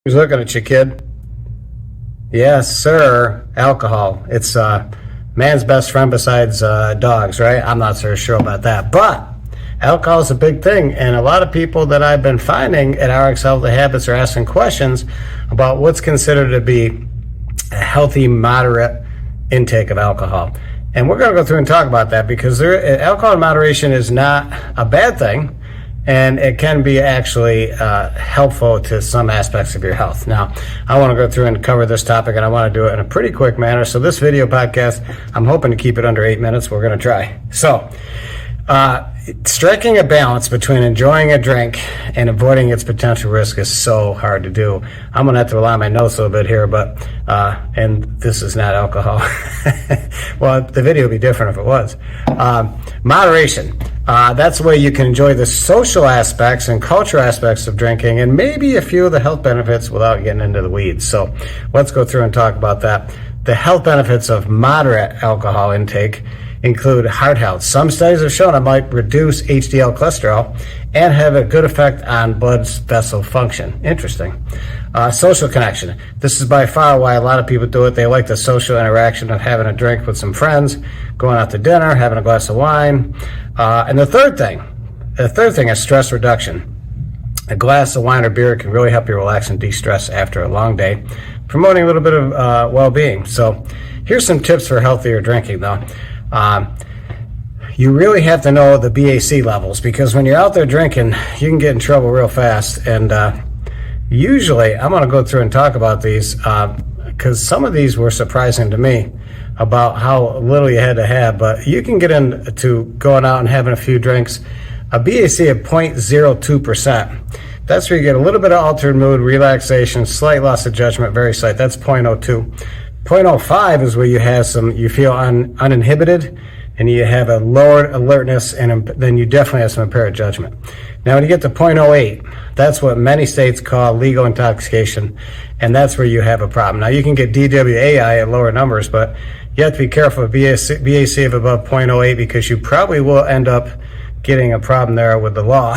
Who's looking at you, kid? Yes, sir. Alcohol. It's man's best friend besides dogs, right? I'm not so sure about that. But alcohol is a big thing. And a lot of people that I've been finding at RX Healthy Habits are asking questions about what's considered to be a healthy, moderate intake of alcohol. And we're going to go through and talk about that because alcohol in moderation is not a bad thing. And it can be actually helpful to some aspects of your health. Now, I want to go through and cover this topic, and I want to do it in a pretty quick manner. So this video podcast, I'm hoping to keep it under 8 minutes. We're going to try. So, striking a balance between enjoying a drink and avoiding its potential risk is so hard to do. I'm going to have to rely on my notes a little bit here, but, and this is not alcohol. Well, the video would be different if it was. Moderation. That's the way you can enjoy the social aspects and cultural aspects of drinking and maybe a few of the health benefits without getting into the weeds. So let's go through and talk about that. The health benefits of moderate alcohol intake include heart health. Some studies have shown it might reduce HDL cholesterol and have a good effect on blood vessel function. Interesting. Social connection. This is by far why a lot of people do it. They like the social interaction of having a drink with some friends, going out to dinner, having a glass of wine. And the third thing is stress reduction. A glass of wine or beer can really help you relax and de-stress after a long day, promoting a little bit of well-being. So here's some tips for healthier drinking though. You really have to know the BAC levels because when you're out there drinking, you can get in trouble real fast. And usually, I'm going to go through and talk about these because some of these were surprising to me about how little you had to have. But you can get into going out and having a few drinks. A BAC of 0.02%. That's where you get a little bit of altered mood, relaxation, slight loss of judgment, very slight. That's 0.02. 0.05 is where you feel uninhibited and you have a lowered alertness, and then you definitely have some impaired judgment. Now, when you get to 0.08, that's what many states call legal intoxication, and that's where you have a problem. Now, you can get DWAI at lower numbers, but you have to be careful with BAC of above 0.08 because you probably will end up getting a problem there with the law.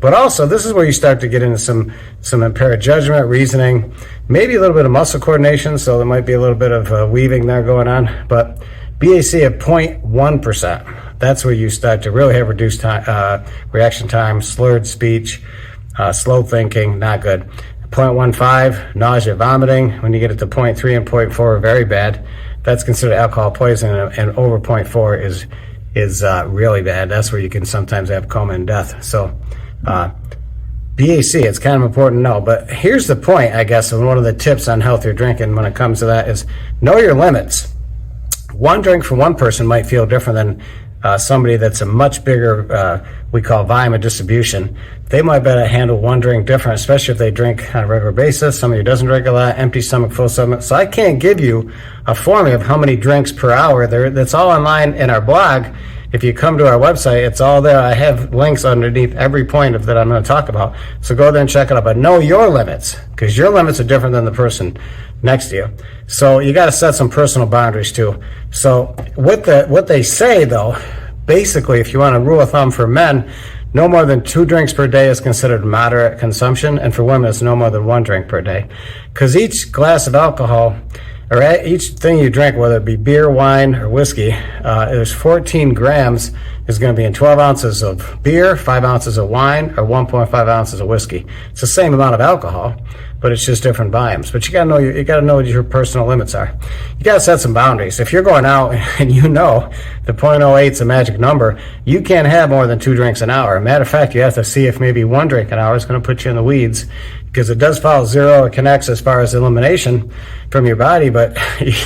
But also, this is where you start to get into some impaired judgment, reasoning, maybe a little bit of muscle coordination, so there might be a little bit of weaving there going on. But BAC of 0.1%, that's where you start to really have reduced time, reaction time, slurred speech, slow thinking, not good. 0.15, nausea, vomiting. When you get it to 0.3 and 0.4, very bad. That's considered alcohol poisoning, and over 0.4 is really bad. That's where you can sometimes have coma and death. So BAC, it's kind of important to know. But here's the point, I guess, and one of the tips on healthier drinking when it comes to that is know your limits. One drink for one person might feel different than somebody that's a much bigger, we call volume of distribution. They might better handle one drink different, especially if they drink on a regular basis. Somebody who doesn't drink a lot, empty stomach, full stomach. So I can't give you a formula of how many drinks per hour. That's all online in our blog. If you come to our website, it's all there. I have links underneath every point that I'm going to talk about. So go there and check it out. But know your limits, because your limits are different than the person next to you. So you got to set some personal boundaries too. So what they say though, basically, if you want a rule of thumb for men, no more than 2 drinks per day is considered moderate consumption, and for women, it's no more than 1 drink per day. Because each glass of alcohol, or each thing you drink, whether it be beer, wine, or whiskey, there's 14 grams is going to be in 12 ounces of beer, 5 ounces of wine, or 1.5 ounces of whiskey. It's the same amount of alcohol, but it's just different volumes. But you got to know what your personal limits are. You got to set some boundaries. If you're going out and you know the 0.08 is a magic number, you can't have more than 2 drinks an hour. Matter of fact, you have to see if maybe 1 drink an hour is going to put you in the weeds, because it does follow zero. It connects as far as elimination from your body, but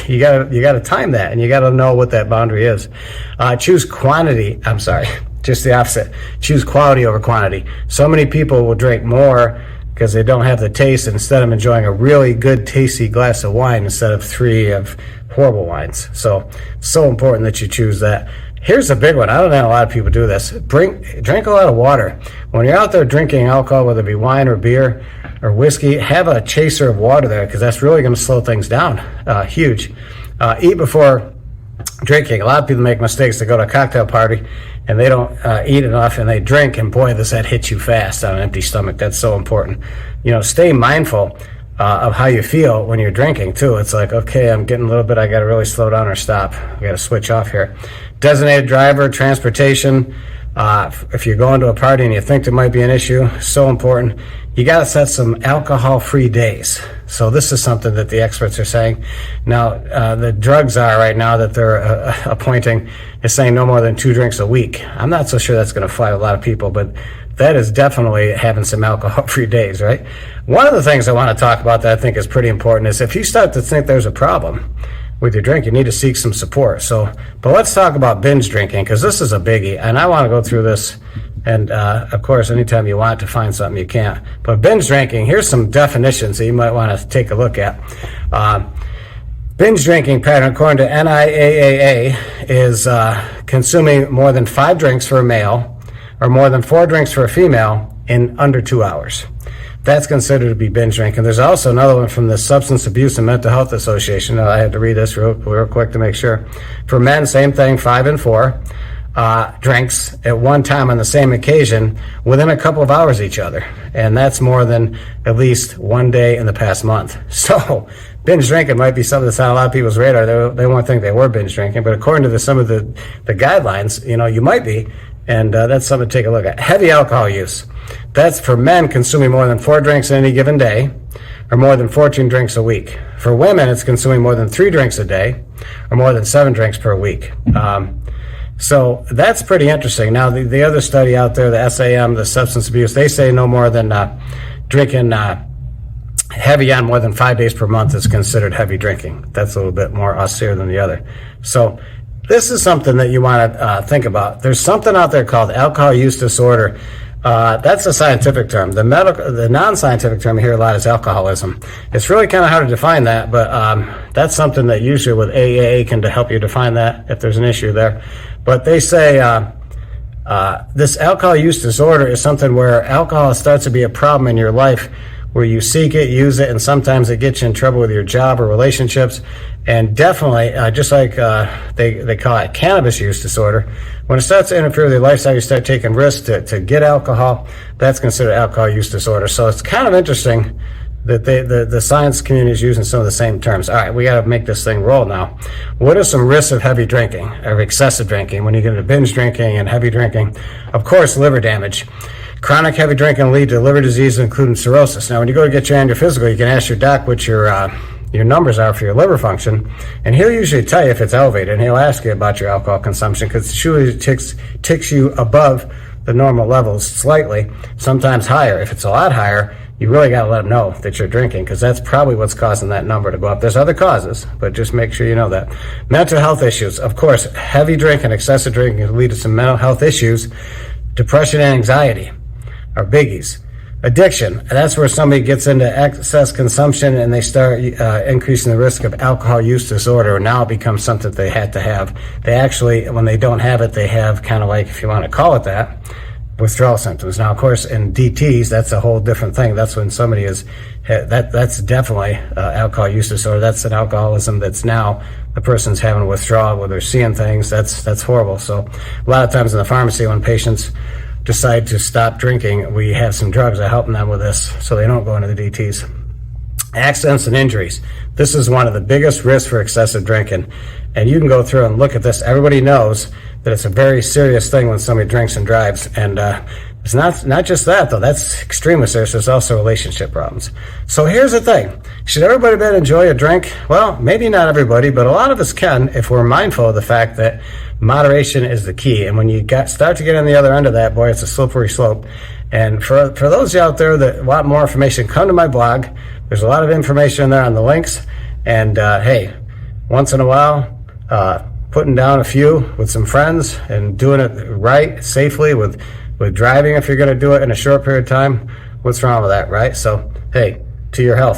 you got to time that, and you got to know what that boundary is. Choose quantity. I'm sorry, just the opposite. Choose quality over quantity. So many people will drink more because they don't have the taste, instead of enjoying a really good, tasty glass of wine instead of 3 of horrible wines. So important that you choose that. Here's a big one. I don't know a lot of people do this. Drink a lot of water. When you're out there drinking alcohol, whether it be wine or beer or whiskey, have a chaser of water there, because that's really going to slow things down. Huge. Eat before drinking. A lot of people make mistakes. They go to a cocktail party and they don't eat enough and they drink, and boy, does that hit you fast on an empty stomach. That's so important. Stay mindful of how you feel when you're drinking too. It's like, okay, I'm getting a little bit, I got to really slow down or stop. I got to switch off here. Designated driver, transportation. If you're going to a party and you think there might be an issue, so important. You got to set some alcohol-free days. So this is something that the experts are saying. Now, the drugs are right now that they're appointing is saying no more than 2 drinks a week. I'm not so sure that's going to fly with a lot of people, but that is definitely having some alcohol-free days, right? One of the things I want to talk about that I think is pretty important is if you start to think there's a problem with your drink, you need to seek some support. But let's talk about binge drinking, because this is a biggie, and I want to go through this. And of course, anytime you want to find something, you can't. But binge drinking, here's some definitions that you might want to take a look at. Binge drinking pattern, according to NIAAA, is consuming more than 5 drinks for a male or more than 4 drinks for a female in under 2 hours. That's considered to be binge drinking. There's also another one from the Substance Abuse and Mental Health Association. I had to read this real quick to make sure. For men, same thing, 5 and 4 drinks at one time on the same occasion within a couple of hours each other. And that's more than at least 1 day in the past month. So binge drinking might be something that's on a lot of people's radar. They won't think they were binge drinking, but according to some of the guidelines, you might be. And that's something to take a look at. Heavy alcohol use. That's for men consuming more than 4 drinks in any given day or more than 14 drinks a week. For women, it's consuming more than 3 drinks a day or more than 7 drinks per week. So that's pretty interesting. Now, the other study out there, the SAM, the substance abuse, they say no more than drinking heavy on more than 5 days per month is considered heavy drinking. That's a little bit more austere than the other. So this is something that you want to think about. There's something out there called alcohol use disorder. That's a scientific term. The non-scientific term I hear a lot is alcoholism. It's really kind of hard to define that, but that's something that usually with AAA can help you define that if there's an issue there. But they say this alcohol use disorder is something where alcohol starts to be a problem in your life, where you seek it, use it, and sometimes it gets you in trouble with your job or relationships. And definitely, just like they call it cannabis use disorder, when it starts to interfere with your lifestyle, you start taking risks to get alcohol, that's considered alcohol use disorder. So it's kind of interesting that the science community is using some of the same terms. All right, we got to make this thing roll now. What are some risks of heavy drinking, or excessive drinking, when you get into binge drinking and heavy drinking? Of course, liver damage. Chronic heavy drinking will lead to liver disease, including cirrhosis. Now, when you go to get your annual physical, you can ask your doc what your numbers are for your liver function, and he'll usually tell you if it's elevated, and he'll ask you about your alcohol consumption, because it usually ticks you above the normal levels slightly, sometimes higher. If it's a lot higher, you really got to let them know that you're drinking, because that's probably what's causing that number to go up. There's other causes, but just make sure you know that. Mental health issues. Of course, heavy drinking, excessive drinking can lead to some mental health issues. Depression and anxiety are biggies. Addiction, that's where somebody gets into excess consumption and they start increasing the risk of alcohol use disorder. Now it becomes something they had to have. They actually, when they don't have it, they have kind of like, if you want to call it that, withdrawal symptoms. Now, of course, in DTs, that's a whole different thing. That's when somebody that's definitely alcohol use disorder. That's an alcoholism that's now the person's having a withdrawal where they're seeing things. That's horrible. So a lot of times in the pharmacy, when patients decide to stop drinking, we have some drugs that are helping them with this so they don't go into the DTs. Accidents and injuries. This is one of the biggest risks for excessive drinking. And you can go through and look at this. Everybody knows that it's a very serious thing when somebody drinks and drives. And it's not just that, though. That's extremely serious. There's also relationship problems. So here's the thing. Should everybody enjoy a drink? Well, maybe not everybody, but a lot of us can if we're mindful of the fact that moderation is the key. And when you start to get on the other end of that, boy, it's a slippery slope. And for those out there that want more information, come to my blog. There's a lot of information in there on the links. And hey, once in a while, putting down a few with some friends and doing it right, safely, with driving if you're going to do it in a short period of time, what's wrong with that, right? So, hey, to your health.